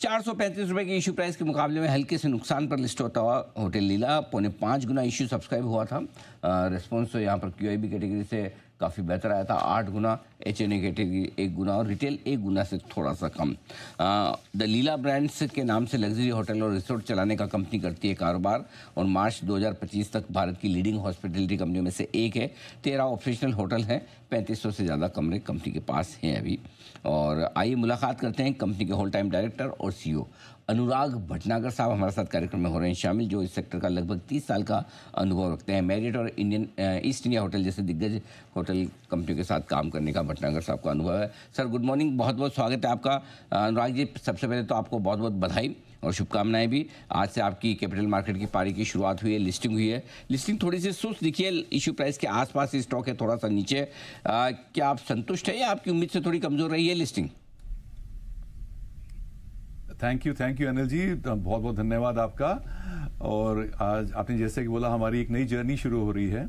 ₹435 के issue price के मुकाबले में हल्के से नुकसान पर लिस्ट होता हुआ होटल लीला 4.5 गुना इशू सब्सक्राइब हुआ था। रिस्पॉन्स तो यहाँ पर QIB कैटेगरी से काफ़ी बेहतर आया था, 8 गुना, HNA कैटेगरी 1 गुना और रिटेल 1 गुना से थोड़ा सा कम। द लीला ब्रांड्स के नाम से लग्जरी होटल और रिसोर्ट चलाने का कंपनी करती है कारोबार और मार्च 2025 तक भारत की लीडिंग हॉस्पिटलिटी कंपनियों में से एक है। 13 ऑपरेशनल होटल हैं, 3500 से ज़्यादा कमरे कंपनी के पास हैं अभी। और आइए मुलाकात करते हैं कंपनी के होल टाइम डायरेक्टर और CEO अनुराग भटनागर साहब हमारे साथ कार्यक्रम में हो रहे हैं शामिल, जो इस सेक्टर का लगभग 30 साल का अनुभव रखते हैं। मैरियट और ईस्ट इंडिया होटल जैसे दिग्गज होटल कंपनियों के साथ काम करने का भटनागर साहब का अनुभव है। सर गुड मॉर्निंग, बहुत बहुत स्वागत है आपका। अनुराग जी, सबसे पहले तो आपको बहुत बहुत बधाई और शुभकामनाएं भी। आज से आपकी कैपिटल मार्केट की पारी की शुरुआत हुई है, लिस्टिंग हुई है। लिस्टिंग थोड़ी सी सुस्त दिखी है, इशू प्राइस के आसपास ही स्टॉक है, थोड़ा सा नीचे। क्या आप संतुष्ट हैं या आपकी उम्मीद से थोड़ी कमजोर रही है लिस्टिंग? थैंक यू अनिल जी, बहुत बहुत धन्यवाद आपका। और आज आपने जैसे कि बोला, हमारी एक नई जर्नी शुरू हो रही है।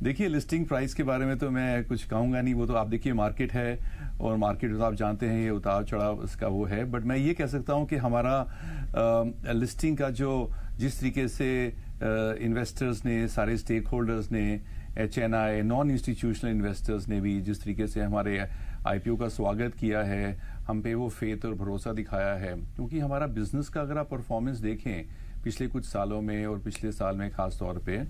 देखिए, लिस्टिंग प्राइस के बारे में तो मैं कुछ कहूँगा नहीं, वो तो आप देखिए मार्केट है और मार्केट तो आप जानते हैं ये उतार चढ़ाव इसका वो है। बट मैं ये कह सकता हूँ कि हमारा लिस्टिंग का जो जिस तरीके से इन्वेस्टर्स ने, सारे स्टेक होल्डर्स ने, HNI, नॉन इंस्टीट्यूशनल इन्वेस्टर्स ने भी जिस तरीके से हमारे IPO का स्वागत किया है, हम पे वो फेथ और भरोसा दिखाया है। क्योंकि हमारा बिजनेस का अगर आप परफॉर्मेंस देखें पिछले कुछ सालों में और पिछले साल में खास तौर पे,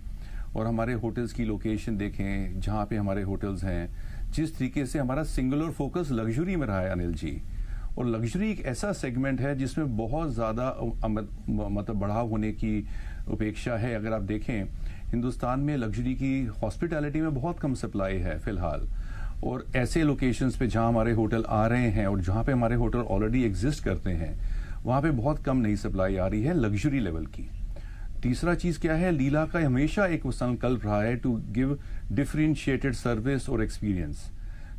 और हमारे होटल्स की लोकेशन देखें जहाँ पे हमारे होटल्स हैं, जिस तरीके से हमारा सिंगुलर फोकस लग्जरी में रहा है अनिल जी। और लग्जरी एक ऐसा सेगमेंट है जिसमें बहुत ज़्यादा मतलब बढ़ाव होने की अपेक्षा है। अगर आप देखें हिंदुस्तान में लग्जरी की हॉस्पिटैलिटी में बहुत कम सप्लाई है फिलहाल, और ऐसे लोकेशंस पे जहां हमारे होटल आ रहे हैं और जहां पे हमारे होटल ऑलरेडी एग्जिस्ट करते हैं, वहां पे बहुत कम नई सप्लाई आ रही है लग्जरी लेवल की। तीसरा चीज क्या है, लीला का हमेशा एक संकल्प रहा है टू गिव डिफरेंशिएटेड सर्विस और एक्सपीरियंस,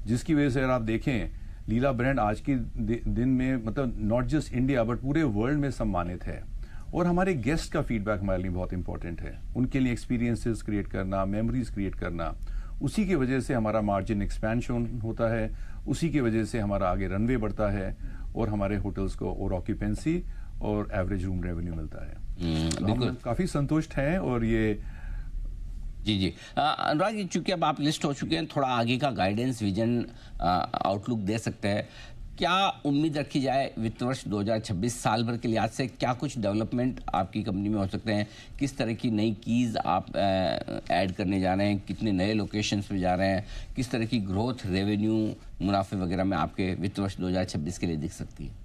जिसकी वजह से अगर आप देखें लीला ब्रांड आज के दिन में मतलब नॉट जस्ट इंडिया बट पूरे वर्ल्ड में सम्मानित है। और हमारे गेस्ट का फीडबैक हमारे लिए बहुत इंपॉर्टेंट है, उनके लिए एक्सपीरियंसेस क्रिएट करना, मेमोरीज क्रिएट करना। उसी की वजह से हमारा मार्जिन एक्सपेंशन होता है, उसी की वजह से हमारा आगे रनवे बढ़ता है और हमारे होटल्स को और ऑक्यूपेंसी और एवरेज रूम रेवेन्यू मिलता है। तो हम काफी संतुष्ट हैं। और ये जी अनुराग जी, चूंकि अब आप लिस्ट हो चुके हैं, थोड़ा आगे का गाइडेंस, विजन, आउटलुक दे सकते हैं। क्या उम्मीद रखी जाए वित्त वर्ष 2026 साल भर के लिहाज से? क्या कुछ डेवलपमेंट आपकी कंपनी में हो सकते हैं? किस तरह की नई कीज आप ऐड करने जा रहे हैं? कितने नए लोकेशंस पे जा रहे हैं? किस तरह की ग्रोथ, रेवेन्यू, मुनाफे वगैरह में आपके वित्त वर्ष 2026 के लिए दिख सकती है?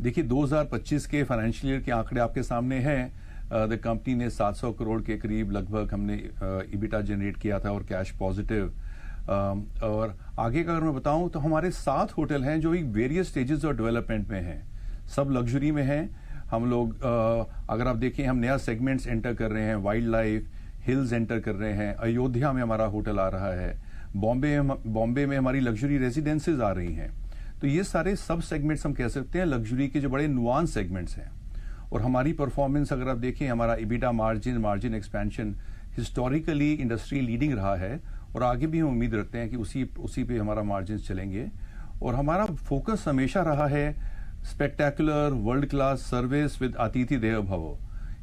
देखिए, 2025 के फाइनेंशियल ईयर के आंकड़े आपके सामने हैं। द कंपनी ने 700 करोड़ के करीब लगभग हमने EBITDA जनरेट किया था और कैश पॉजिटिव। और आगे का अगर मैं बताऊं तो हमारे 7 होटल हैं जो एक वेरियस स्टेजेस ऑफ डेवलपमेंट में हैं, सब लग्जरी में हैं। हम लोग अगर आप देखें, हम नया सेगमेंट्स एंटर कर रहे हैं, वाइल्ड लाइफ, हिल्स एंटर कर रहे हैं, अयोध्या में हमारा होटल आ रहा है, बॉम्बे में हमारी लग्जरी रेजिडेंसेज आ रही हैं। तो ये सारे सब सेगमेंट्स हम कह सकते हैं लग्जरी के जो बड़े नुआंस सेगमेंट्स हैं। और हमारी परफॉर्मेंस अगर आप देखें, हमारा EBITDA margin expansion historically industry leading रहा है और आगे भी हम उम्मीद रखते हैं कि उसी पे हमारा मार्जिन चलेंगे। और हमारा फोकस हमेशा रहा है spectacular world class service with अतिथि देवो भव,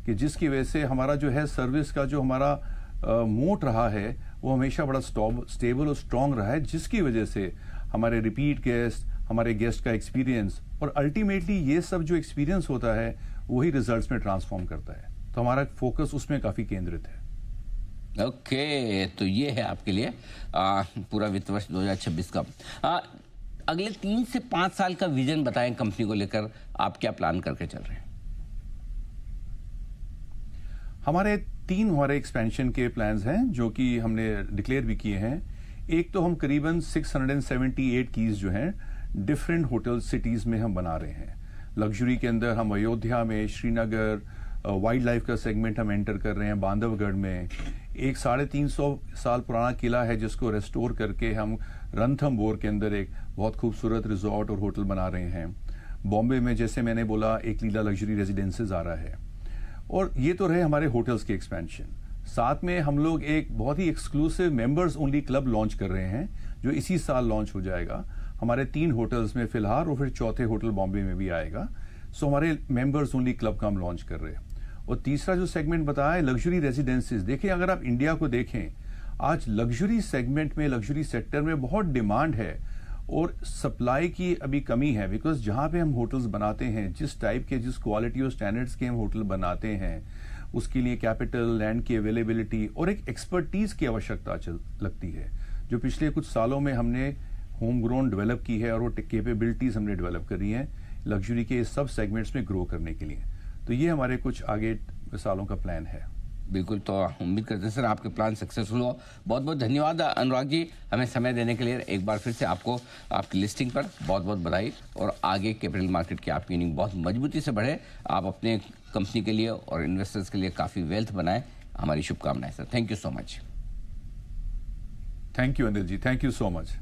कि जिसकी वजह से हमारा जो है सर्विस का जो हमारा मोट रहा है वो हमेशा बड़ा स्टेबल और स्ट्रांग रहा है, जिसकी वजह से हमारे रिपीट गेस्ट, हमारे गेस्ट का एक्सपीरियंस और अल्टीमेटली ये सब जो एक्सपीरियंस होता है वही रिजल्ट्स में ट्रांसफॉर्म करता है। तो हमारा फोकस उसमें काफी केंद्रित है। ओके, तो ये है आपके लिए पूरा वित्त वर्ष 2026 का। अगले 3 से 5 साल का विजन बताएं कंपनी को लेकर, आप क्या प्लान करके चल रहे हैं? हमारे 3 एक्सपेंशन के प्लान्स हैं जो कि हमने डिक्लेयर भी किए हैं। एक तो हम करीबन 678 कीज जो हैं डिफरेंट होटल सिटीज में हम बना रहे हैं। लग्जरी के अंदर हम अयोध्या में, श्रीनगर, वाइल्ड लाइफ का सेगमेंट हम एंटर कर रहे हैं बांधवगढ़ में। एक 350 साल पुराना किला है जिसको रेस्टोर करके हम रणथंबोर के अंदर एक बहुत खूबसूरत रिजॉर्ट और होटल बना रहे हैं। बॉम्बे में जैसे मैंने बोला एक लीला लग्जरी रेजिडेंसेज आ रहा है। और ये तो रहे हमारे होटल्स के एक्सपेंशन। साथ में हम लोग एक बहुत ही exclusive members only club launch कर रहे हैं जो इसी साल लॉन्च हो जाएगा। हमारे 3 होटल्स में फिलहाल और फिर चौथे होटल बॉम्बे में भी आएगा। सो हमारे मेंबर्स ओनली क्लब का हम लॉन्च कर रहे हैं। और तीसरा जो सेगमेंट बताया है लग्जरी रेजिडेंसीज। देखिए अगर आप इंडिया को देखें, आज लग्जरी सेगमेंट में, लग्जरी सेक्टर में बहुत डिमांड है और सप्लाई की अभी कमी है। बिकॉज जहां पे हम होटल्स बनाते हैं, जिस टाइप के, जिस क्वालिटी और स्टैंडर्ड्स के हम होटल बनाते हैं, उसके लिए कैपिटल, लैंड की अवेलेबिलिटी और एक एक्सपर्टीज की आवश्यकता लगती है, जो पिछले कुछ सालों में हमने होम ग्रोन डेवलप की है और वो कैपेबिलिटीज हमने डेवलप करी हैं लग्जरी के सब सेगमेंट्स में ग्रो करने के लिए। तो ये हमारे कुछ आगे सालों का प्लान है। बिल्कुल, तो उम्मीद करते हैं सर आपके प्लान सक्सेसफुल हो। बहुत बहुत धन्यवाद अनुराग जी, हमें समय देने के लिए। एक बार फिर से आपको आपकी लिस्टिंग पर बहुत बहुत बधाई और आगे कैपिटल मार्केट की आपकी इनिंग बहुत मजबूती से बढ़े, आप अपने कंपनी के लिए और इन्वेस्टर्स के लिए काफ़ी वेल्थ बनाएं। हमारी शुभकामनाएं sir. Thank you so much. Thank you Anil ji, thank you so much.